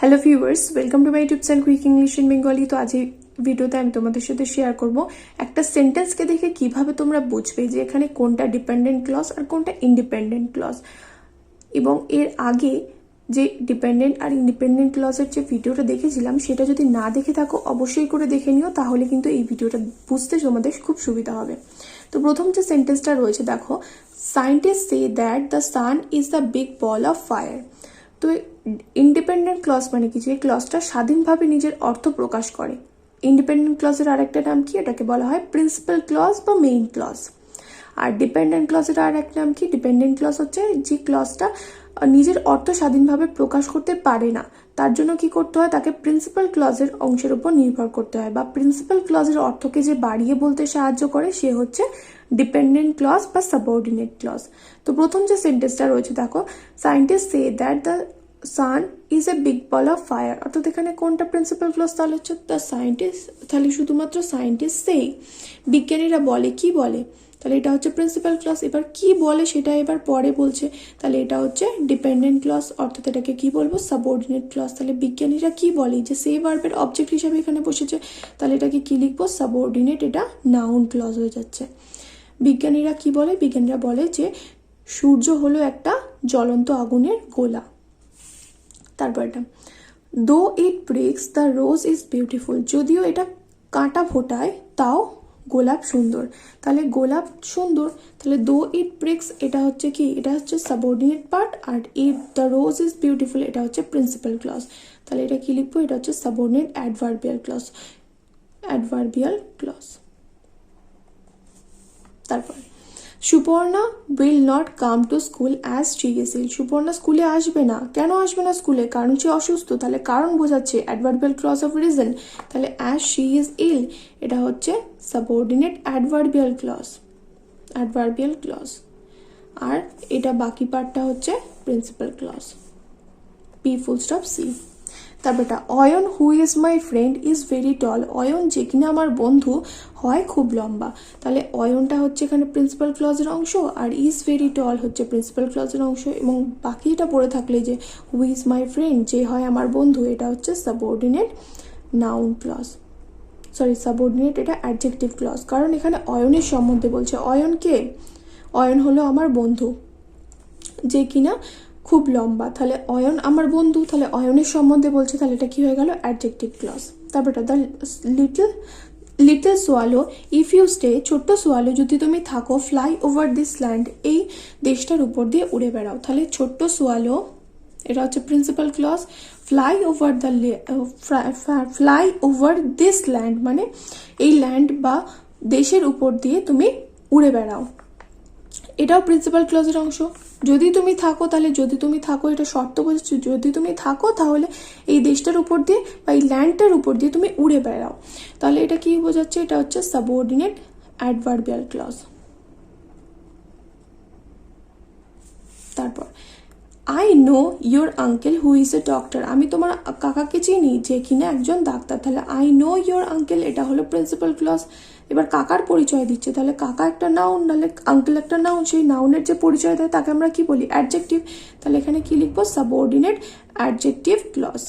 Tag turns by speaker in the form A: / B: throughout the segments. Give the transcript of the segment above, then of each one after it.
A: Hello viewers, welcome to my tips and quick English in Bengali. তো আজ এই ভিডিওতে আমি তোমাদের সাথে শেয়ার করব একটা সেন্টেন্সকে দেখে কিভাবে তোমরা বুঝবে যে এখানে কোনটা ডিপেন্ডেন্ট ক্লজ আর কোনটা ইন্ডিপেন্ডেন্ট ক্লজ। এবং এর আগে যে ডিপেন্ডেন্ট আর ইন্ডিপেন্ডেন্ট ক্লজের যে ভিডিওটা দেখেছিলাম সেটা যদি না দেখে থাকো অবশ্যই করে দেখে নিও, তাহলে কিন্তু এই ভিডিওটা বুঝতে তোমাদের খুব সুবিধা হবে। তো প্রথম যে সেন্টেন্সটা রয়েছে দেখো, scientist say that the sun is the big ball of fire. তো ইন্ডিপেন্ডেন্ট ক্লজ মানে কি, যে ক্লজটা স্বাধীনভাবে নিজের অর্থ প্রকাশ করে। ইন্ডিপেন্ডেন্ট ক্লজের আরেকটা নাম কি, এটাকে বলা হয় প্রিন্সিপাল ক্লজ বা মেইন ক্লজ। আর ডিপেন্ডেন্ট ক্লজের আর এক নাম কি, ডিপেন্ডেন্ট ক্লজ হচ্ছে যে ক্লজটা নিজের অর্থ স্বাধীনভাবে প্রকাশ করতে পারে না, তার জন্য কি করতে হয়, তাকে প্রিন্সিপাল ক্লজের অংশের উপর নির্ভর করতে হয়, বা প্রিন্সিপাল ক্লজের অর্থকে যে বাড়িয়ে বলতে সাহায্য করে সে হচ্ছে ডিপেন্ডেন্ট ক্লজ বা সাবঅর্ডিনেট ক্লজ। তো প্রথম যে সেন্টেন্সটা রয়েছে দেখো, scientist say that the sun is a big ball of fire. অর্থাৎ এখানে কোনটা প্রিন্সিপাল ক্লজ, তাহলে হচ্ছে দ্য সায়েন্টিস্ট, তাহলে শুধুমাত্র সায়েন্টিস্ট সেই, বিজ্ঞানীরা বলে, কি বলে, তাহলে এটা হচ্ছে প্রিন্সিপাল ক্লজ। এবার কি বলে সেটা এবার পরে বলছে, তাহলে এটা হচ্ছে ডিপেন্ডেন্ট ক্লজ, অর্থাৎ এটাকে কি বলবো, সাবঅর্ডিনেট ক্লজ। তাহলে বিজ্ঞানীরা কি বলে, যে সেই ভার্বের অবজেক্ট হিসাবে এখানে বসেছে, তাহলে এটাকে কি লিখবো, সাবঅর্ডিনেট, এটা নাউন ক্লজ হয়ে যাচ্ছে। বিজ্ঞানীরা কি বলে, বিজ্ঞানীরা বলে যে সূর্য হলো একটা জ্বলন্ত আগুনের গোলা। তারপর এটা, though it breaks the rose is beautiful. যদিও এটা কাঁটা ফোটায় তাও গোলাপ সুন্দর। তাহলে গোলাপ সুন্দর, তাহলে দো ইট ব্রেক্স এটা হচ্ছে কি, এটা হচ্ছে সাবঅর্ডিনেট পার্ট, আর it the rose is beautiful এটা হচ্ছে প্রিন্সিপাল ক্লজ। তাহলে এটা কি লিখবো, এটা হচ্ছে subordinate adverbial clause, adverbial clause. তারপর Suparna will not come to school as she is ill. Suparna স্কুলে আসবে না, কেন আসবে না স্কুলে, কারণ সে অসুস্থ। তাহলে কারণ বোঝাচ্ছে অ্যাডভার্বিয়াল ক্লজ অফ রিজন। তাহলে অ্যাজ শি ইজ ইল এটা হচ্ছে subordinate adverbial clause, adverbial clause. আর এটা বাকি পার্টটা হচ্ছে principal clause, P full stop C. তারপরটা, Ayan who is my friend is very tall. Ayan যে কিনা আমার বন্ধু হয় খুব লম্বা। তাহলে অয়নটা হচ্ছে এখানে প্রিন্সিপাল ক্লজের অংশ, আর ইজ ভেরি টল হচ্ছে প্রিন্সিপাল ক্লজের অংশ, এবং বাকিটা পড়ে থাকলে যে হু ইজ মাই ফ্রেন্ড, যে হয় আমার বন্ধু, এটা হচ্ছে subordinate noun clause, sorry subordinate এটা অ্যাডজেক্টিভ ক্লজ। কারণ এখানে অয়নের সম্বন্ধে বলছে। অয়ন কে, অয়ন হলো আমার বন্ধু যে কিনা খুব লম্বা। তাহলে অয়ন আমার বন্ধু, তাহলে অয়নের সম্বন্ধে বলছে, তাহলে এটা কি হয়ে গেল, অ্যাডজেক্টিভ ক্লজ। তারপরটা, the little swallow if you stay, ছোট্ট সোয়ালো যদি তুমি থাকো, ফ্লাই ওভার দিস ল্যান্ড এই দেশটার উপর দিয়ে উড়ে বেড়াও। তাহলে ছোট্ট সোয়ালো এটা হচ্ছে principal clause. Fly over the fly over this land মানে এই ল্যান্ড বা দেশের উপর দিয়ে তুমি উড়ে বেড়াও, এটাও প্রিন্সিপাল ক্লজের অংশ। যদি তুমি থাকো, তাহলে যদি তুমি থাকো এটা শর্ত বোঝাচ্ছে, যদি তুমি থাকো তাহলে এই দেশটার উপর দিয়ে বা এই ল্যান্ডটার উপর দিয়ে তুমি উড়ে বেড়াও। তাহলে এটা কি বোঝাচ্ছে, এটা হচ্ছে সাবঅর্ডিনেট অ্যাডভার্বিয়াল ক্লজ। তারপর, I know your uncle who is a doctor. আমি তোমার কাকাকে চিনি যে কিনা একজন ডাক্তার। তাহলে আই নো ইয়োর আঙ্কেল এটা হলো প্রিন্সিপাল ক্লজ। এবার কাকার পরিচয় দিচ্ছে, তাহলে কাকা একটা নাউন, নাহলে আঙ্কেল একটা নাউন, সেই নাউনের যে পরিচয় দেয় তাকে আমরা কি বলি, অ্যাডজেক্টিভ। তাহলে এখানে কি লিখবো, subordinate adjective clause,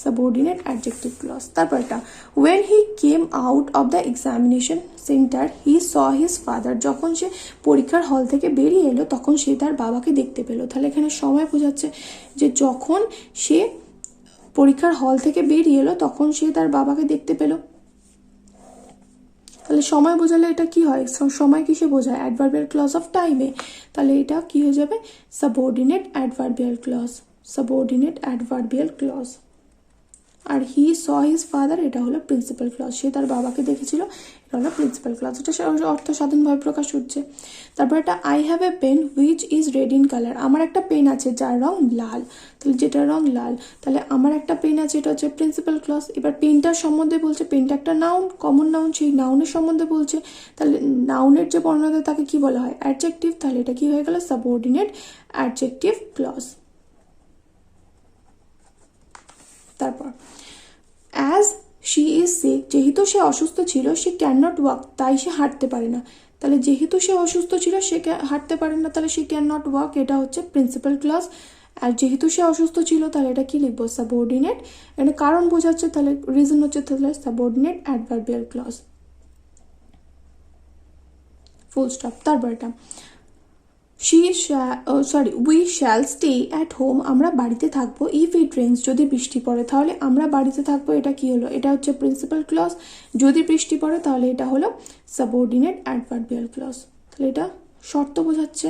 A: subordinate adjective clause. তারপরটা, when he came out of the examination centre he saw his father. যখন সে পরীক্ষার হল থেকে বেরিয়ে এলো তখন সে তার বাবাকে দেখতে পেলো। তাহলে এখানে সময় বোঝাচ্ছে যে যখন সে পরীক্ষার হল থেকে বেরিয়ে এলো তখন সে তার বাবাকে দেখতে পেলো। তাহলে সময় বোঝালে এটা কি হয়, সময় কিসে বোঝায়, অ্যাডভার্বিয়াল ক্লজ অফ টাইমে। তাহলে এটা কি হয়ে যাবে, subordinate adverbial clause, subordinate adverbial clause. আর হি স হিজ ফাদার এটা হলো প্রিন্সিপাল ক্লজ, সে তার বাবাকে দেখেছিল, এটা হলো প্রিন্সিপাল ক্লজ, এটা অর্থ স্বাধীনভাবে প্রকাশ হচ্ছে। তারপর একটা, I have a pen which is red in colour. আমার একটা পেন আছে যার রং লাল। তাহলে যেটার রং লাল, তাহলে আমার একটা পেন আছে, এটা হচ্ছে প্রিন্সিপাল ক্লজ। এবার পেনটার সম্বন্ধে বলছে, পেনটা একটা নাউন, কমন নাউন, সেই নাউনের সম্বন্ধে বলছে। তাহলে নাউনের যে বর্ণনা দেয় তাকে কি বলা হয়, অ্যাডজেক্টিভ। তাহলে এটা কি হয়ে গেল, সাবঅর্ডিনেট অ্যাডজেক্টিভ ক্লজ। তারপর, অ্যাজ শি ইজ সিক, যেহেতু সে অসুস্থ ছিল, সে ক্যান নট ওয়াক, তাই সে হাঁটতে পারে না। তাহলে যেহেতু সে অসুস্থ ছিল সে হাঁটতে পারে না, তাহলে সে ক্যান নট ওয়াক এটা হচ্ছে প্রিন্সিপাল ক্লজ, আর যেহেতু সে অসুস্থ ছিল তাহলে এটা কি লিখবো, সাবঅর্ডিনেট। এখানে কারণ বোঝাচ্ছে, তাহলে রিজন হচ্ছে, তাহলে subordinate adverbial clause, full stop. তারপর এটা we shall stay at home, আমরা বাড়িতে থাকবো। ইফ ইট রেইনস, যদি বৃষ্টি পড়ে, তাহলে আমরা বাড়িতে থাকবো, এটা কি হলো, এটা হচ্ছে প্রিন্সিপাল ক্লজ। যদি বৃষ্টি পড়ে তাহলে এটা হলো সাবঅর্ডিনেট অ্যাডভার্বিয়াল ক্লজ। তাহলে এটা শর্ত বোঝাচ্ছে,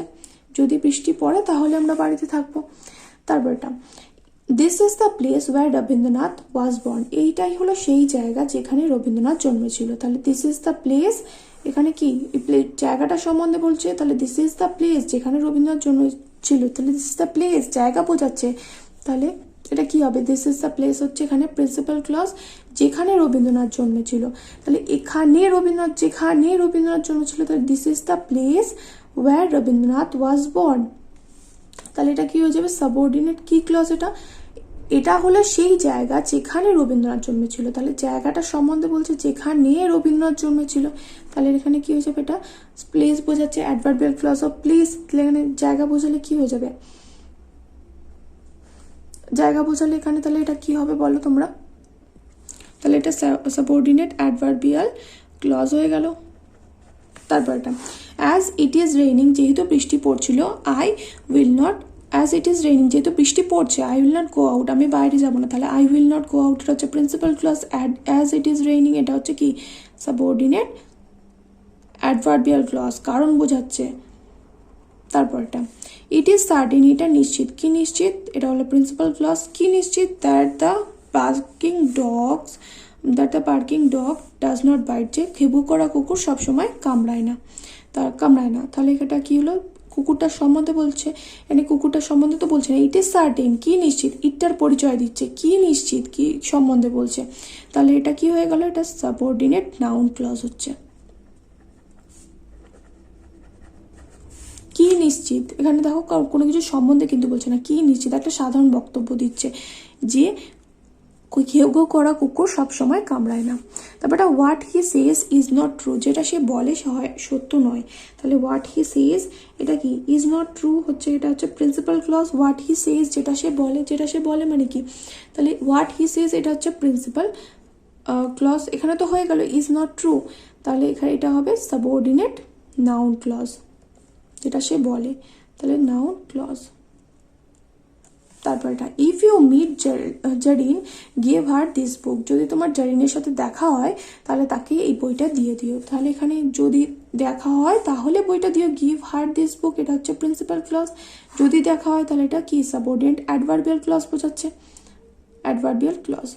A: যদি বৃষ্টি পড়ে তাহলে আমরা বাড়িতে থাকবো। তারপর এটা this is the place where Rabindranath was born, এইটাই হলো সেই জায়গা যেখানে রবীন্দ্রনাথ জন্মেছিল। তাহলে দিস ইজ দ্য প্লেস, এখানে কি জায়গাটা সম্বন্ধে বলছে, তাহলে দিস ইজ দ্য প্লেস যেখানে রবীন্দ্রনাথ জন্মেছিল, তাহলে দিস ইজ দ্য প্লেস জায়গা বোঝাচ্ছে। তাহলে এটা কি হবে, দিস ইজ দ্য প্লেস হচ্ছে এখানে প্রিন্সিপাল ক্লজ, যেখানে রবীন্দ্রনাথ জন্মেছিল। তাহলে যেখানে রবীন্দ্রনাথ জন্মেছিল, তাহলে this is the place where Rabindranath was born. তাহলে এটা কি হয়ে যাবে, সাবঅর্ডিনেট কি ক্লজ, এটা হলো সেই জায়গা যেখানে রবীন্দ্রনাথ জন্মেছিল। তাহলে জায়গাটা সম্বন্ধে বলছে যেখানে রবীন্দ্রনাথ জন্মেছিল, তাহলে এখানে কি হয়ে যাবে, এটা প্লেস বোঝাচ্ছে, অ্যাডভার্বিয়াল ক্লজ অফ প্লেস। তাহলে এখানে জায়গা বোঝালে কি হয়ে যাবে, জায়গা বোঝালে এখানে তাহলে এটা কি হবে বলো তোমরা, তাহলে এটা সাবঅর্ডিনেট অ্যাডভার্বিয়াল ক্লজ হয়ে গেল। তারপর এটা অ্যাজ ইট ইজ রেইনিং, যেহেতু বৃষ্টি পড়ছিল, I will not, as it is raining যেহেতু বৃষ্টি পড়ছে, I will not go out, আমি বাইরে যাবো না, তাহলে I will not go out এটা হচ্ছে principal clause. As it is raining এটা হচ্ছে কি, সাবঅর্ডিনেট অ্যাডভার্বিয়াল ক্লজ, কারণ বোঝাচ্ছে। তারপর এটা ইট ইজ সার্টেন, এটা নিশ্চিত, কি নিশ্চিত, এটা হলো প্রিন্সিপাল ক্লজ। কি নিশ্চিত, that the barking dog does not bite, যে খেবু করা কুকুর সবসময় কামড়ায় না, তাহলে এটা কি হলো, কুকুরটার সম্বন্ধে বলছে, মানে কুকুরটার সম্বন্ধে তো বলছে না, ইট ইজ সার্টেন কি নিশ্চিত, ইটটার পরিচয় দিচ্ছে, কি নিশ্চিত কি সম্বন্ধে বলছে, তাহলে এটা কি হয়ে গেল, এটা সাবঅর্ডিনেট নাউন ক্লজ হচ্ছে। কি নিশ্চিত, এখানে দেখো কোনো কিছু সম্বন্ধে কিন্তু বলছে না, কি নিশ্চিত একটা সাধারণ বক্তব্য দিচ্ছে যে ঘেউ ঘেউ করা কুকুর সবসময় কামড়ায় না। তারপর what he says is not true, যেটা সে বলে সত্য নয়, তাহলে হোয়াট হি সেজ এটা কি, ইজ নট ট্রু হচ্ছে, এটা হচ্ছে প্রিন্সিপাল ক্লজ। হোয়াট হি সেজ যেটা সে বলে মানে কি, তাহলে হোয়াট হি সেজ এটা হচ্ছে প্রিন্সিপাল ক্লজ। এখানে তো হয়ে গেল ইজ নট ট্রু, তাহলে এখানে এটা হবে সাবঅর্ডিনেট নাউন ক্লজ, যেটা সে বলে, তাহলে নাউন ক্লজ। তারপর এটা if you meet Zarin give her this book, যদি তোমার জারিনের সাথে দেখা হয় তাহলে তাকে এই বইটা দিয়ে দিও, তাহলে এখানে যদি দেখা হয় তাহলে বইটা দিও, গিভ হার দিস বুক এটা হচ্ছে প্রিন্সিপাল ক্লজ। যদি দেখা হয় তাহলে এটা কি, সাবঅর্ডিনেট অ্যাডভার্বিয়াল ক্লজ বোঝাচ্ছে, অ্যাডভার্বিয়াল ক্লজ।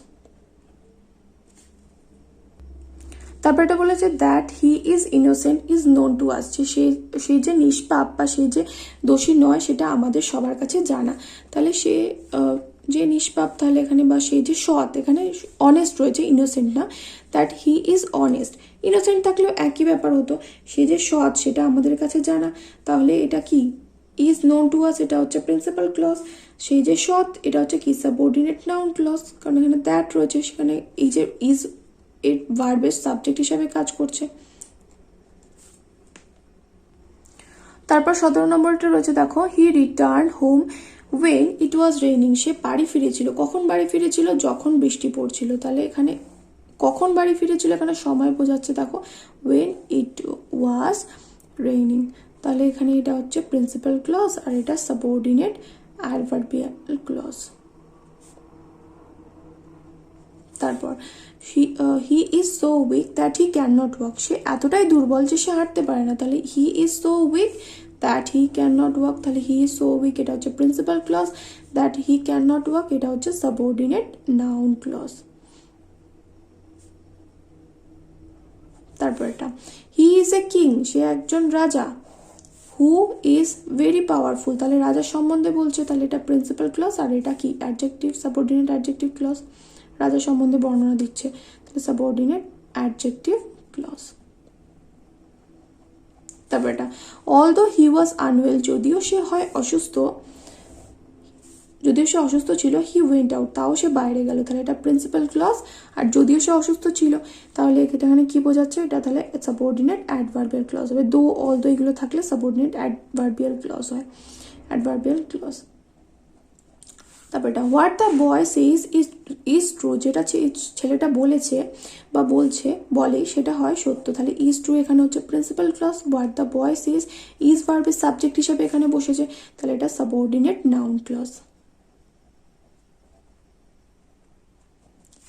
A: তারপর এটা বলেছে that he is innocent is known to us, যে সে যে নিষ্পাপ বা সে যে দোষী নয় সেটা আমাদের সবার কাছে জানা। তাহলে সে যে নিষ্পাপ, তাহলে এখানে বা সে যে সৎ, এখানে অনেস্ট রয়েছে, ইনোসেন্ট না। That he is honest, innocent থাকলেও একই ব্যাপার হতো, সে যে সৎ সেটা আমাদের কাছে জানা, তাহলে এটা কি, ইজ নোন টু আস এটা হচ্ছে প্রিন্সিপাল ক্লজ। সেই যে সৎ এটা হচ্ছে কি, সাবঅর্ডিনেট নাউন ক্লজ, কারণ এখানে দ্যাট রয়েছে, সেখানে এই যে ইজ এর ভার্বের সাবজেক্ট হিসাবে কাজ করছে। তারপর 17 নম্বরটা রয়েছে, দেখো he return home when it was raining, সে বাড়ি ফিরেছিল, কখন বাড়ি ফিরেছিল, যখন বৃষ্টি পড়ছিল। তাহলে এখানে কখন বাড়ি ফিরেছিল, এখানে সময় বোঝাচ্ছে, দেখো ওয়েন ইট ওয়াজ রেইনিং, তাহলে এখানে এটা হচ্ছে প্রিন্সিপাল ক্লজ আর এটা সাবঅর্ডিনেট অ্যাডভার্বিয়াল ক্লজ। তারপর he is so weak that he can not walk, সে এতটাই দুর্বল যে সে হাঁটতে পারে না, তাহলে he is so weak that he can not walk, তাহলে হি ইজ সো উইক এটা হচ্ছে principal clause, that he can not walk এটা হচ্ছে সাবঅর্ডিনেট নাউন ক্লজ। তারপর এটা হি ইজ এ কিং, সে একজন রাজা, হু ইজ ভেরি পাওয়ারফুল, তাহলে রাজার সম্বন্ধে বলছে, তাহলে এটা প্রিন্সিপাল ক্লজ আর এটা কি, অ্যাডজেক্টিভ, সাবঅর্ডিনেট অ্যাডজেক্টিভ ক্লজ, রাজা সম্বন্ধে বর্ণনা দিচ্ছে, তাহলে সাবঅর্ডিনেট অ্যাডজেক্টিভ ক্লজ। তারপর এটা অলদো হি ওয়াজ আনওয়েল, যদিও সে অসুস্থ ছিল, হি ওয়েন্ট আউট তাও সে বাইরে গেল, তাহলে এটা প্রিন্সিপাল ক্লজ। আর যদিও সে অসুস্থ ছিল তাহলে এখানে কি বোঝাচ্ছে, এটা তাহলে সাবঅর্ডিনেট অ্যাডভার্বিয়াল ক্লজ হবে, অলদো এগুলো থাকলে সাবঅর্ডিনেট অ্যাডভার্বিয়াল ক্লজ হয়, অ্যাডভার্বিয়াল ক্লজ। তারপর এটা what the boy says is true, যেটা ছেলেটা বলেছে বা বলে সেটা হয় সত্য, তাহলে ইজ ট্রু এখানে হচ্ছে principal clause. What the boy says is ভার্বের সাবজেক্ট হিসেবে এখানে বসেছে, তাহলে এটা সাবঅর্ডিনেট নাউন ক্লজ।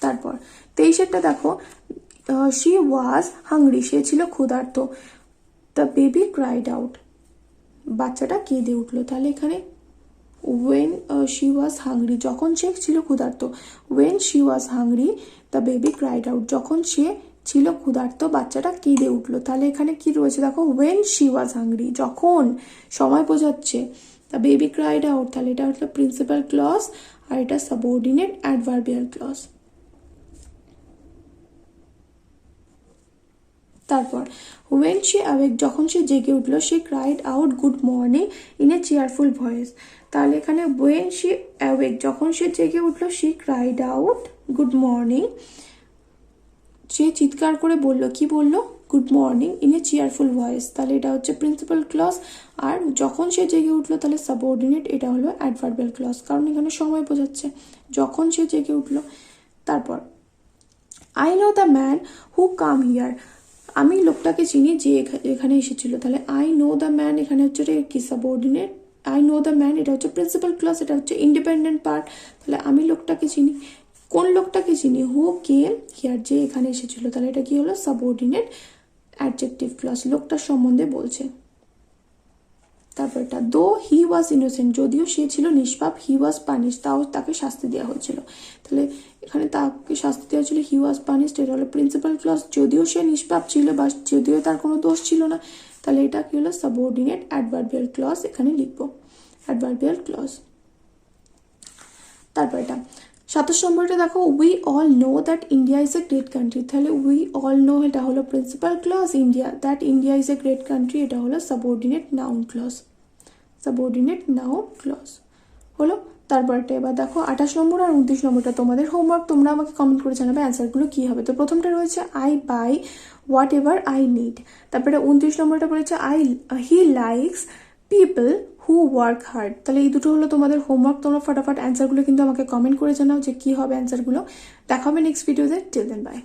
A: তারপর 23-এরটা দেখো, শি ওয়াজ হাংরি, সে ছিল ক্ষুধার্ত। দ্য বেবি ক্রাইড আউট, বাচ্চাটা কেঁদে উঠলো, তাহলে এখানে when she was hungry, যখন সে ছিল ক্ষুধার্ত। when she was hungry the baby cried out, যখন সে ছিল ক্ষুধার্ত বাচ্চাটা কেঁদে উঠলো, তাহলে এখানে কি রয়েছে দেখো, when she was hungry, যখন সময় বোঝাচ্ছে, the baby cried out, তাহলে এটা হলো প্রিন্সিপাল ক্লজ আর এটা সাবঅর্ডিনেট অ্যাডভার্বিয়াল ক্লজ। তারপর when she awake, যখন সে জেগে উঠলো, she cried out good morning in a cheerful voice, তাহলে এখানে when she awake, যখন সে জেগে উঠলো, she cried out good morning, সে চিৎকার করে বললো, কি বললো, good morning in a cheerful voice, তাহলে এটা হচ্ছে প্রিন্সিপাল ক্লজ। আর যখন সে জেগে উঠলো তাহলে সাবঅর্ডিনেট, এটা হলো অ্যাডভার্বিয়াল ক্লজ, কারণ এখানে সময় বোঝাচ্ছে যখন সে জেগে উঠলো। তারপর I know the man who come here, আমি লোকটাকে চিনি যে এখানে এসেছিল, তাহলে আই নো দ্য ম্যান এখানে হচ্ছে কি subordinate, I know the man এটা হচ্ছে প্রিন্সিপাল ক্লজ, এটা হচ্ছে ইন্ডিপেন্ডেন্ট পার্ট, তাহলে আমি লোকটাকে চিনি, কোন লোকটাকে চিনি, হু কেম হিয়ার, যে এখানে এসেছিল, তাহলে এটা কি হলো সাবঅর্ডিনেট অ্যাডজেক্টিভ ক্লজ, লোকটার সম্বন্ধে বলছে। তারপর এটা দো হি ওয়াজ ইনোসেন্ট, যদিও সে ছিল নিষ্পাপ, হি ওয়াজ পানিশ, তাও তাকে শাস্তি দেওয়া হয়েছিল, তাহলে এখানে তাকে শাস্তি দেওয়া হয়েছিল, হি ওয়াজ পানিশড, এটা হলো প্রিন্সিপাল ক্লজ, যদিও সে নিষ্পাপ ছিল বা যদিও তার কোনো দোষ ছিল না, তাহলে এটা কি হলো সাবঅর্ডিনেট অ্যাডভার্বিয়াল ক্লজ, এখানে লিখবো অ্যাডভার্বিয়াল ক্লজ। তারপর এটা 27 নম্বরটা দেখো, we all know that India is a great country, তাহলে উই অল নো এটা হলো principal clause, that India is a great country এটা হলো subordinate noun clause, subordinate noun clause হলো। তারপরটা এবার দেখো 28 নম্বর আর 29 নম্বরটা তোমাদের হোমওয়ার্ক, তোমরা আমাকে কমেন্ট করে জানাবে অ্যান্সারগুলো কী হবে। তো প্রথমটা রয়েছে I buy whatever I need, তারপরে 29 নম্বরটা বলেছে he likes people who work hard, তাহলে এই দুটো হলো তোমাদের হোমওয়ার্ক, তোমরা ফটাফট অ্যান্সারগুলো কিন্তু আমাকে কমেন্ট করে জানাও যে কী হবে অ্যান্সারগুলো। দেখা হবে নেক্সট ভিডিওতে, টিল দেন বাই।